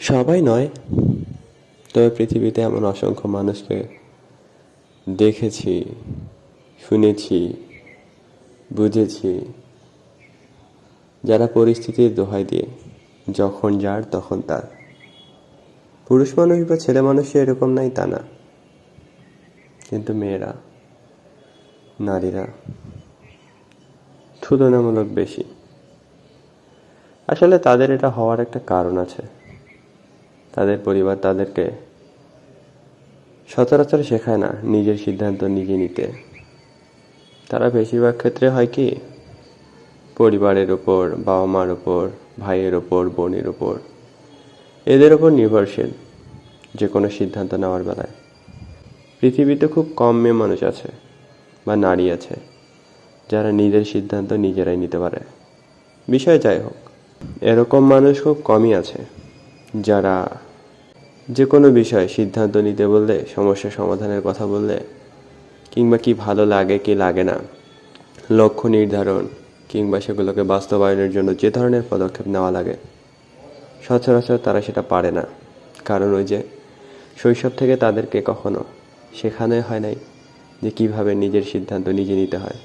সবাই নয়, তবে পৃথিবীতে এমন অসংখ্য মানুষকে দেখেছি, শুনেছি, বুঝেছি, যারা পরিস্থিতির দোহাই দিয়ে যখন যার তখন তার। পুরুষ মানুষ বা ছেলে মানুষই এরকম নাই তা না, কিন্তু মেয়েরা, নারীরা তুলনামূলক বেশি। আসলে তাদের এটা হওয়ার একটা কারণ আছে। তাদের পরিবার তাদেরকে সচরাচর শেখায় না নিজের সিদ্ধান্ত নিজে নিতে। তারা বেশিরভাগ ক্ষেত্রে হয় কি, পরিবারের ওপর, বাবা মার ওপর, ভাইয়ের ওপর, বোনের ওপর, এদের ওপর নির্ভরশীল যে কোনো সিদ্ধান্ত নেওয়ার বেলায়। পৃথিবীতে খুব কম মেয়ে মানুষ আছে বা নারী আছে যারা নিজের সিদ্ধান্ত নিজেরাই নিতে পারে। বিষয় যাই হোক, এরকম মানুষ খুব কমই আছে যারা যে কোনো বিষয়ে সিদ্ধান্ত নিতে বললে, সমস্যা সমাধানের কথা বললে, কিংবা কি ভালো লাগে কি লাগে না, লক্ষ্য নির্ধারণ কিংবা সেগুলোকে বাস্তবায়নের জন্য যে ধরনের পদক্ষেপ নেওয়া লাগে, সচরাচর তারা সেটা পারে না। কারণ ওই যে শৈশব থেকে তাদেরকে কখনো শেখানোই হয় নাই যে কিভাবে নিজের সিদ্ধান্ত নিজে নিতে হয়।